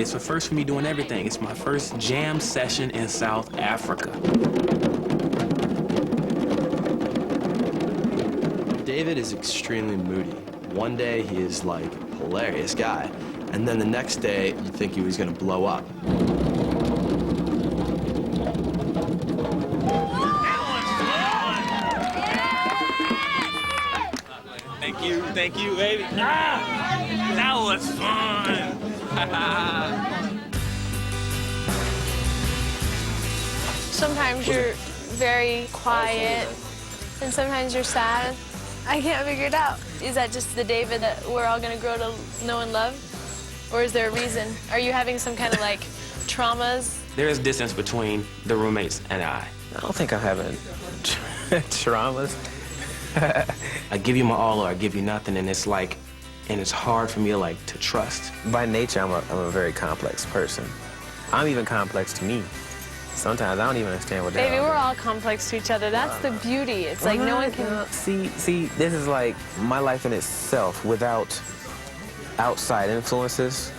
It's a first for me doing everything. It's my first jam session in South Africa. David is extremely moody. One day he is like a hilarious guy, and then the next day you think he was gonna blow up. Thank you, baby. Ah, that was fun. Sometimes you're very quiet, and sometimes you're sad. I can't figure it out. Is that just the David that we're all gonna grow to know and love? Or is there a reason? Are you having some kind of like traumas? There is distance between the roommates and I. I don't think I'm having traumas. I give you my all or I give you nothing, and it's like, and it's hard for me to trust. By nature, I'm a very complex person. I'm even complex to me. Sometimes I don't even understand what Baby, we're all complex to each other. That's the beauty. It's like no one can... See, this is like my life in itself without outside influences.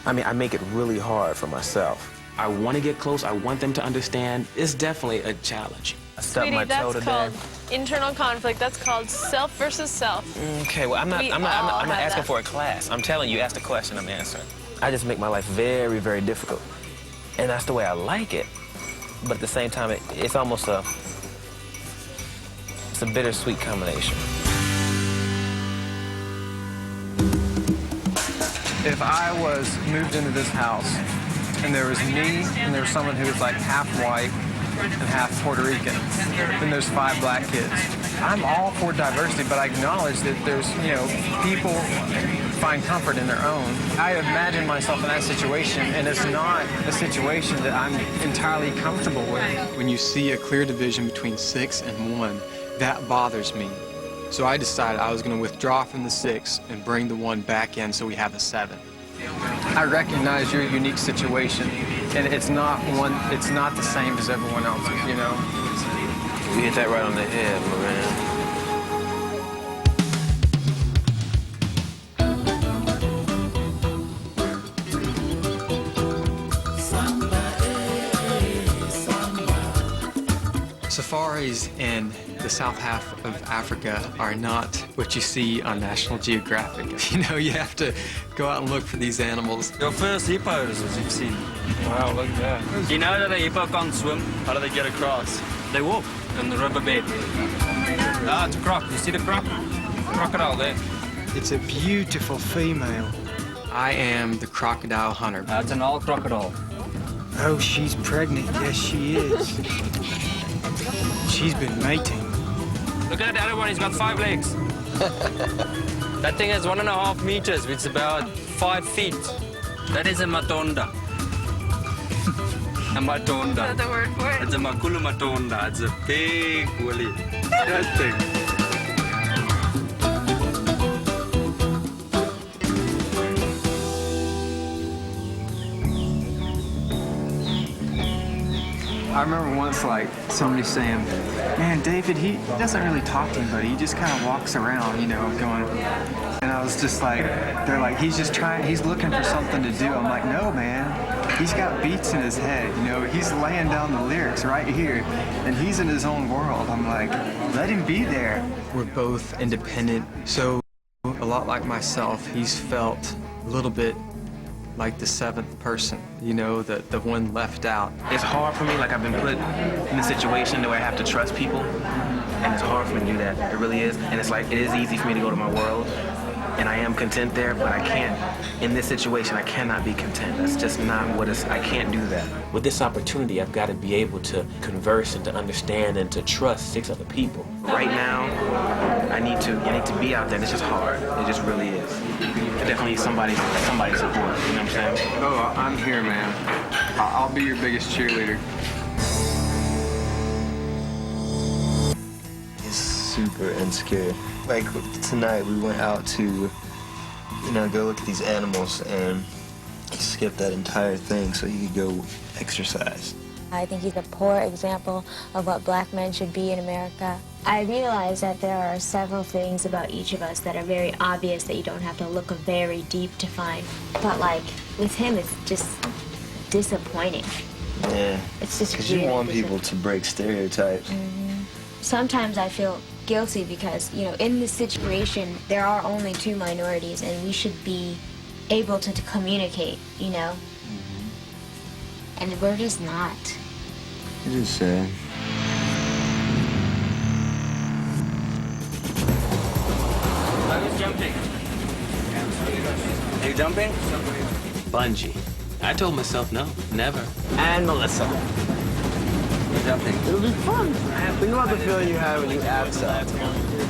I mean, I make it really hard for myself. I want to get close. I want them to understand. It's definitely a challenge. I stubbed my toe today. That's called internal conflict. That's called self versus self. Okay, well, I'm not asking for a class. I'm telling you, ask the question, I'm answering. I just make my life very, very difficult. And that's the way I like it. But at the same time, it's almost it's a bittersweet combination. If I was moved into this house and there was me and there was someone who was like half white and half Puerto Rican, then there's 5 black kids. I'm all for diversity, but I acknowledge that there's, people find comfort in their own. I imagine myself in that situation, and it's not a situation that I'm entirely comfortable with. When you see a clear division between 6 and 1, that bothers me. So I decided I was going to withdraw from the 6 and bring the 1 back in so we have a 7. I recognize your unique situation, and it's not the same as everyone else's, You hit that right on the head, my man. Safaris in the south half of Africa are not what you see on National Geographic. You have to go out and look for these animals. Your first hippos, as you've seen. Wow, look at that. Do you know that a hippo can't swim? How do they get across? They walk in the riverbed. Ah, it's a croc. You see the croc? Crocodile there. It's a beautiful female. I am the crocodile hunter. That's an old crocodile. Oh, she's pregnant. Yes, she is. She's been mating. Look at the other one. He's got 5 legs. That thing has 1.5 meters, which is about 5 feet. That is a matonda. A matonda. Is that the word for it? It's a makulu matonda. It's a big woolly. That thing. I remember once, somebody saying, man, David, he doesn't really talk to anybody. He just kind of walks around, going. And I was just like, they're like, he's looking for something to do. I'm like, no, man. He's got beats in his head, He's laying down the lyrics right here, and he's in his own world. I'm like, let him be there. We're both independent, so a lot like myself, he's felt a little bit like the 7th person, the one left out. It's hard for me, I've been put in a situation where I have to trust people, and it's hard for me to do that. It really is. And it's it is easy for me to go to my world, and I am content there, but I can't, in this situation, I cannot be content. That's just not I can't do that. With this opportunity, I've got to be able to converse and to understand and to trust 6 other people. Right now, I need to be out there, and it's just hard. It just really is. I definitely need somebody's support, you know what I'm saying? Oh, I'm here, man. I'll be your biggest cheerleader. It's super insecure. Tonight we went out to, go look at these animals and skip that entire thing so you could go exercise. I think he's a poor example of what black men should be in America. I realize that there are several things about each of us that are very obvious that you don't have to look very deep to find. But like, with him, it's just disappointing. Yeah. It's just because you want people to break stereotypes. Sometimes I feel guilty because, you know, in this situation, there are only 2 minorities and we should be able to communicate, you know? And we're just not. It is sad. Who's jumping? Are you jumping? Bungee. I told myself no, never. And Melissa. Jumping. It'll be fun. Think about the feeling you have when you add stuff.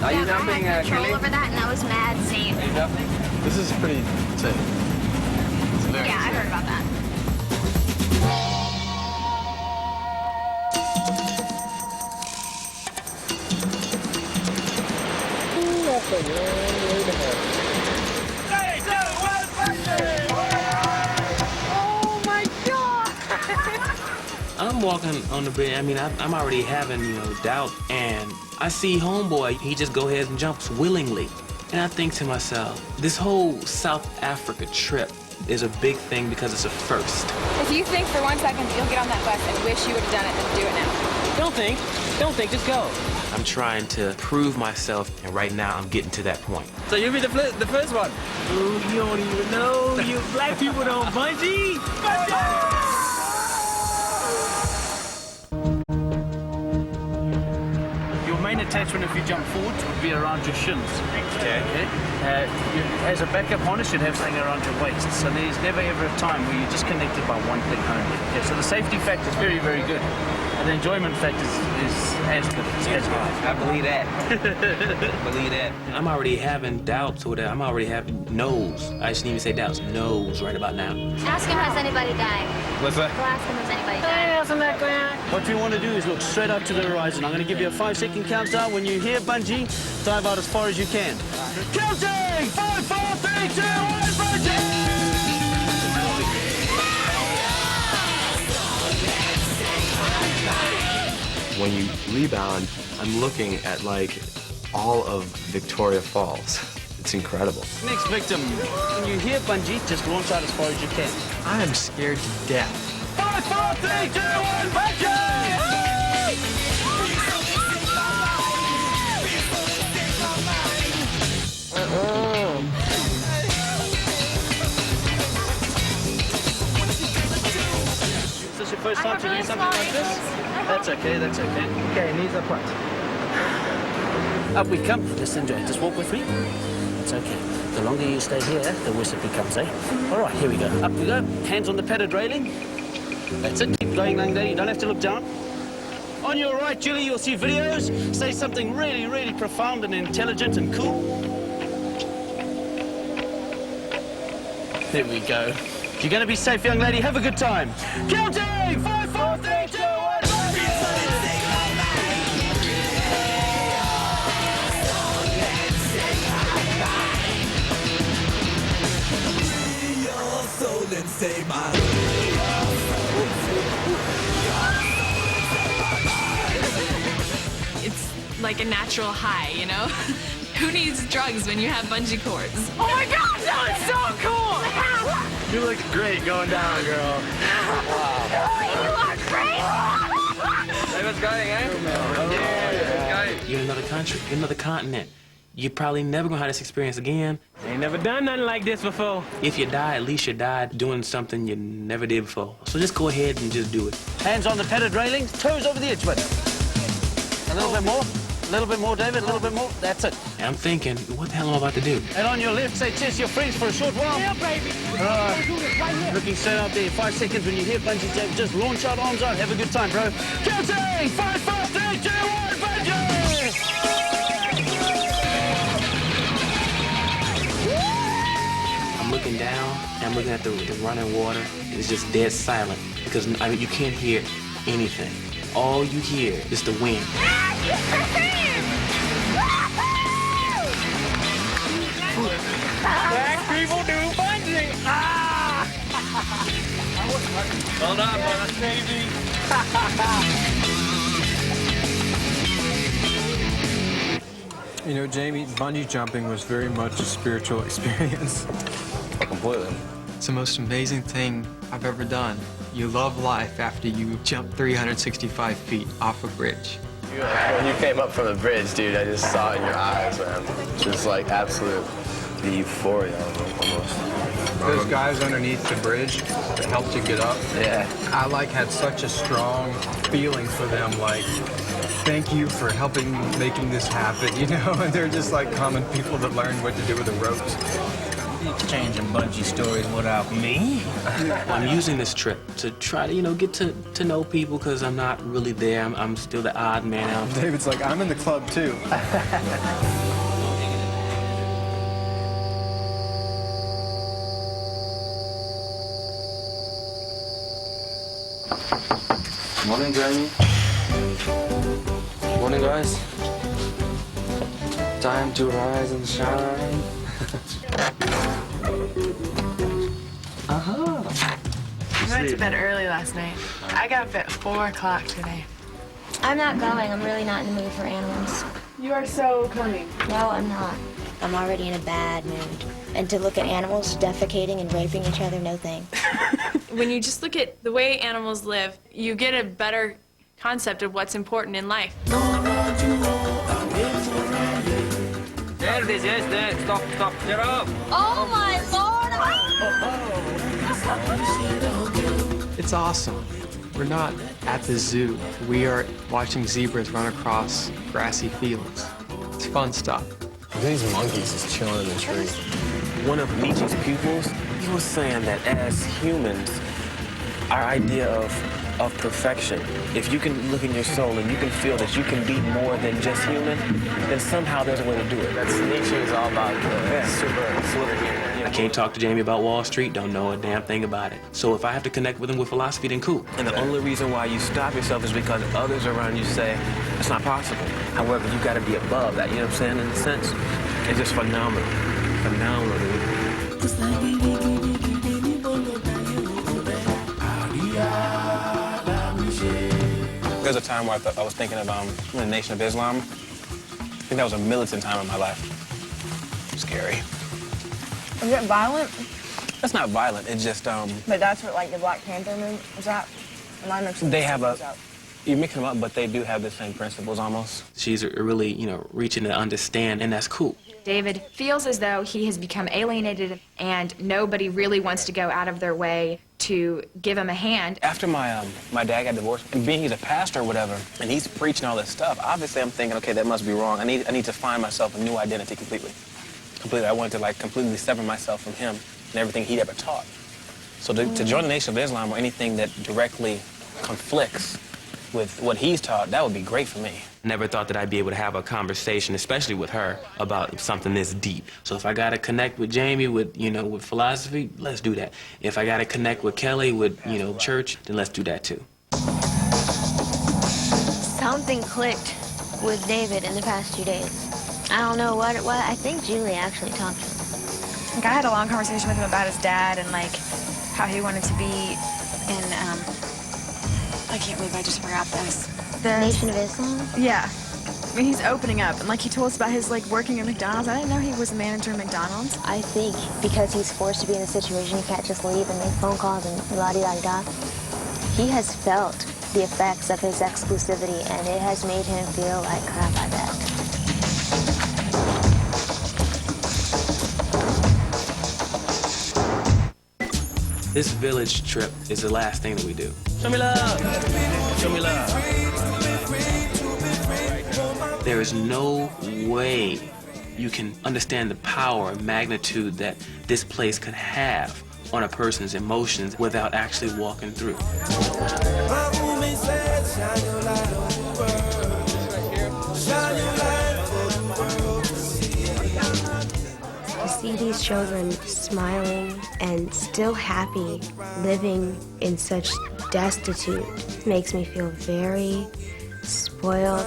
Are you jumping, I had control Kelly? over that and that was mad safe. Are you jumping? This is pretty safe. It's very Yeah, I heard about that. I'm walking on the bridge. I mean, I'm already having, you know, doubt. And I see homeboy, he just go ahead and jumps willingly. And I think to myself, this whole South Africa trip is a big thing because it's a first. If you think for 1 second that you'll get on that bus and wish you would have done it, then do it now. Don't think, just go. I'm trying to prove myself, and right now I'm getting to that point. So you'll be the first one. Ooh, you don't even know. You black people don't bungee. Your main attachment if you jump forward would be around your shins. Okay. As a backup harness, you'd have something around your waist. So there's never ever a time where you're just connected by one thing only. Okay, so the safety factor is very, very good. And the enjoyment factor is as good. It's as good. I believe that. Believe that. I'm already having doubts or that I'm already having no's. I just need to say doubts. No's right about now. Ask him, has anybody died? What's that? Go ask him, has anybody died? What we want to do is look straight out to the horizon. I'm going to give you a 5-second countdown. When you hear bungee, dive out as far as you can. Counting! 5, 4, 3, 2, 1, bungee! When you rebound, I'm looking at like all of Victoria Falls. It's incredible. Next victim. When you hear bungee, just launch out as far as you can. I am scared to death. 5, 4, 3, 2, 1, bungee! Is this your first time to do something like this? That's okay, that's okay. Okay, knees up front. Up we come. Just enjoy it. Just walk with me. It's okay. The longer you stay here, the worse it becomes, eh? All right, here we go. Up we go. Hands on the padded railing. That's it. Keep going along there. You don't have to look down. On your right, Julie, you'll see videos. Say something really, really profound and intelligent and cool. There we go. If you're going to be safe, young lady, have a good time. Counting! 5, 4, 3, 2, 1. It's like a natural high, you know? Who needs drugs when you have bungee cords? Oh my God, no, it's so cool! You look great going down, girl. You look great! Hey, what's going, eh? You're in another country, another continent. You're probably never gonna have this experience again. Ain't never done nothing like this before. If you die, at least you died doing something you never did before. So just go ahead and just do it. Hands on the padded railing, toes over the edge, buddy. A little bit more. A little bit more, David, a little bit more. That's it. And I'm thinking, what the hell am I about to do? And on your left, say cheers to your friends for a short while. Yeah, baby. Looking straight out there. 5 seconds when you hear bungee jump, just launch out, arms out. Have a good time, bro. Counting! 5, 4, 3, 2, 1, bungee! I'm looking down, and I'm looking at the running water. It's just dead silent because I mean, you can't hear anything. All you hear is the wind. Black people do bungee. Ah! Hold on, brother. Baby. You know, Jamie, bungee jumping was very much a spiritual experience. Completely. It's the most amazing thing I've ever done. You love life after you jump 365 feet off a bridge. When you came up from the bridge, dude, I just saw it in your eyes, man. Just like absolute euphoria almost. Those guys underneath the bridge that helped you get up. Yeah. I like had such a strong feeling for them, like, thank you for helping making this happen, you know? And they're just like common people that learned what to do with the ropes. Changing bungee stories without me. I'm using this trip to try to, you know, get to know people because I'm not really there. I'm still the odd man out. David's like, I'm in the club too. Morning, Jeremy. Morning, guys. Time to rise and shine. I went to bed early last night. I got up at 4 o'clock today. I'm not going. I'm really not in the mood for animals. You are so coming. No, I'm not. I'm already in a bad mood. And to look at animals defecating and raping each other, no thanks. When you just look at the way animals live, you get a better concept of what's important in life. There it is, yes, there. Stop, get up. Oh my Lord! It's awesome. We're not at the zoo. We are watching zebras run across grassy fields. It's fun stuff. These monkeys just chilling in the tree. One of Nietzsche's pupils, he was saying that as humans, our idea of perfection, if you can look in your soul and you can feel that you can be more than just human, then somehow there's a way to do it. That's Nietzsche is all about superhuman. I can't talk to Jamie about Wall Street, don't know a damn thing about it. So if I have to connect with him with philosophy, then cool. And the only reason why you stop yourself is because others around you say, it's not possible. However, you gotta be above that, you know what I'm saying, in a sense? It's just phenomenal. Phenomenal, dude. There's a time where I was thinking of the Nation of Islam. I think that was a militant time in my life. Scary. Is it violent? That's not violent, it's just, But that's what, like, the Black Panther movement was that? Am I mixing they have those up? you're mixing them up, but they do have the same principles almost. She's really, you know, reaching to understand, and that's cool. David feels as though he has become alienated and nobody really wants to go out of their way to give him a hand. After my dad got divorced, and being he's a pastor or whatever, and he's preaching all this stuff, obviously I'm thinking, okay, that must be wrong. I need to find myself a new identity completely. I wanted to, like, completely sever myself from him and everything he'd ever taught. So to join the Nation of Islam or anything that directly conflicts with what he's taught, that would be great for me. Never thought that I'd be able to have a conversation, especially with her, about something this deep. So if I gotta connect with Jamie with, you know, with philosophy, let's do that. If I gotta connect with Kelly with, you know, church, then let's do that too. Something clicked with David in the past 2 days. I don't know what it was. I think Julie actually talked to him. Like, I had a long conversation with him about his dad and, like, how he wanted to be in, I can't believe I just forgot this. The Nation of Islam? Yeah. I mean, he's opening up, and, like, he told us about his, like, working at McDonald's. I didn't know he was a manager at McDonald's. I think because he's forced to be in a situation, he can't just leave and make phone calls and la-di-da-di-da. He has felt the effects of his exclusivity, and it has made him feel like crap, I bet. This village trip is the last thing that we do. Show me love. Show me love. There is no way you can understand the power and magnitude that this place could have on a person's emotions without actually walking through. To see these children smiling and still happy, living in such destitute, makes me feel very spoiled.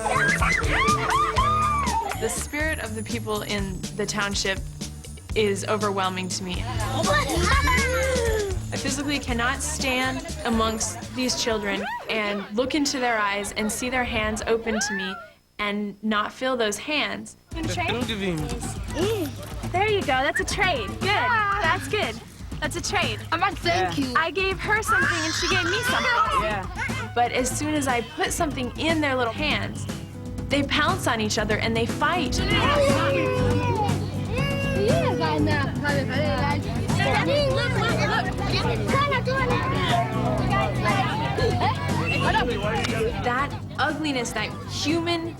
The spirit of the people in the township is overwhelming to me. I physically cannot stand amongst these children and look into their eyes and see their hands open to me and not feel those hands. You want to trade? There you go. That's a trade. Good. That's good. That's a trade. Thank you. I gave her something and she gave me something. Yeah. But as soon as I put something in their little hands, they pounce on each other and they fight. That ugliness, that human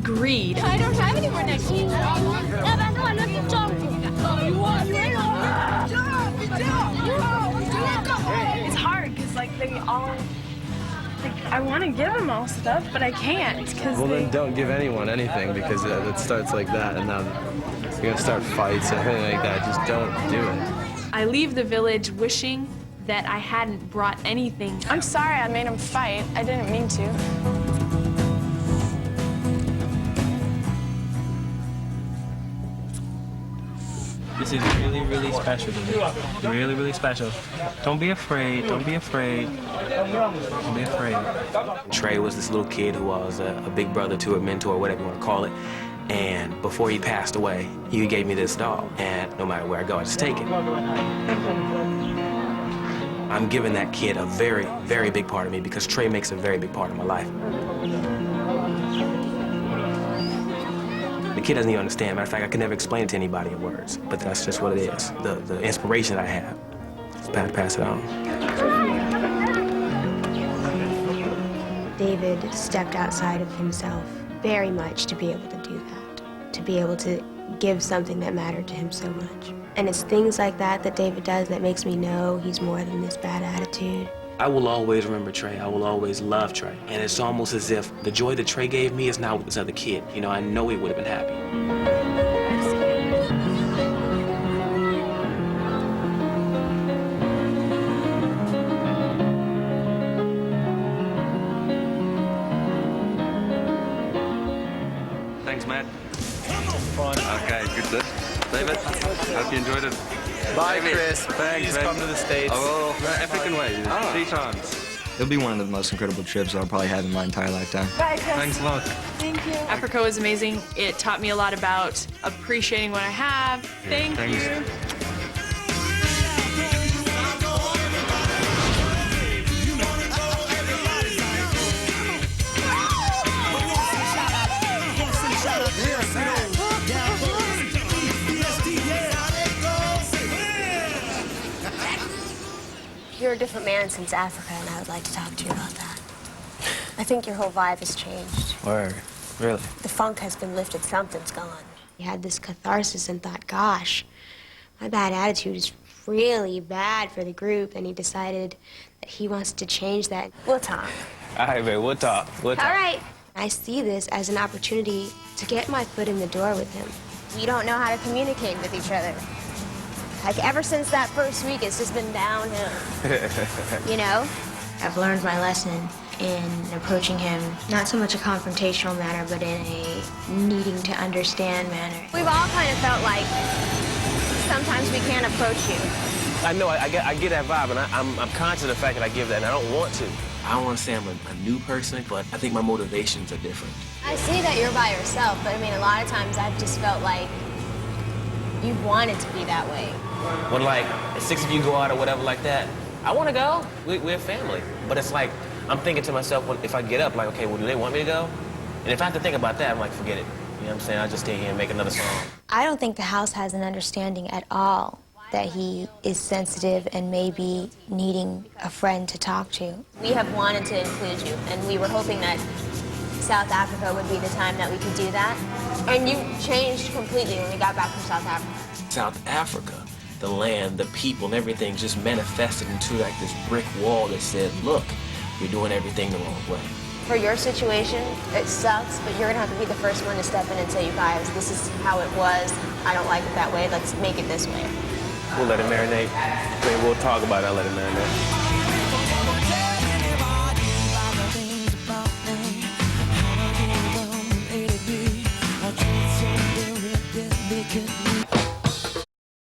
greed. I don't have any more next to you. It's hard because like they all, like I want to give them all stuff, but I can't because Well, then don't give anyone anything because it starts like that, and then you're gonna start fights and everything like that. Just don't do it. I leave the village wishing that I hadn't brought anything. I'm sorry I made them fight. I didn't mean to. This is really, really special to me. Really, really special. Don't be afraid. Don't be afraid. Don't be afraid. Trey was this little kid who was a big brother to a mentor, whatever you want to call it. And before he passed away, he gave me this doll. And no matter where I go, I just take it. I'm giving that kid a very, very big part of me because Trey makes a very big part of my life. The kid doesn't even understand. Matter of fact, I could never explain it to anybody in words, but that's just what it is. The inspiration that I have. It's bad to pass it on. David stepped outside of himself very much to be able to do that, to be able to give something that mattered to him so much. And it's things like that that David does that makes me know he's more than this bad attitude. I will always remember Trey. I will always love Trey. And it's almost as if the joy that Trey gave me is now with this other kid. You know, I know he would have been happy. Thanks, Matt. Okay, good to. David, hope you enjoyed it. Bye, Chris. Thanks, Please man. come to the States. Oh, well, African way, 3 times. It'll be one of the most incredible trips I'll probably have in my entire lifetime. Bye, Chris. Thanks a lot. Thank you. Africa was amazing. It taught me a lot about appreciating what I have. Thank you. You're a different man since Africa, and I would like to talk to you about that. I think your whole vibe has changed. Word. Really? The funk has been lifted, something's gone. He had this catharsis and thought, gosh, my bad attitude is really bad for the group, and he decided that he wants to change that. We'll talk. All right, babe, we'll talk. We'll talk. All right. I see this as an opportunity to get my foot in the door with him. We don't know how to communicate with each other. Like, ever since that first week, it's just been downhill. You know? I've learned my lesson in approaching him, not so much a confrontational manner, but in a needing to understand manner. We've all kind of felt like sometimes we can't approach you. I know, I get that vibe, and I'm conscious of the fact that I give that, and I don't want to. I don't want to say I'm a new person, but I think my motivations are different. I see that you're by yourself, but I mean, a lot of times I've just felt like you wanted to be that way. When like 6 of you go out or whatever like that, I want to go. We're a family. But it's like, I'm thinking to myself, well, if I get up, like, okay, well, do they want me to go? And if I have to think about that, I'm like, forget it. You know what I'm saying? I'll just stay here and make another song. I don't think the house has an understanding at all that he is sensitive and maybe needing a friend to talk to. We have wanted to include you, and we were hoping that South Africa would be the time that we could do that. And you changed completely when we got back from South Africa. South Africa, the land, the people, and everything just manifested into like this brick wall that said, look, you're doing everything the wrong way. For your situation, it sucks, but you're gonna have to be the first one to step in and say, you guys, this is how it was. I don't like it that way. Let's make it this way. We'll let it marinate. I mean, we'll talk about it. I'll let it marinate.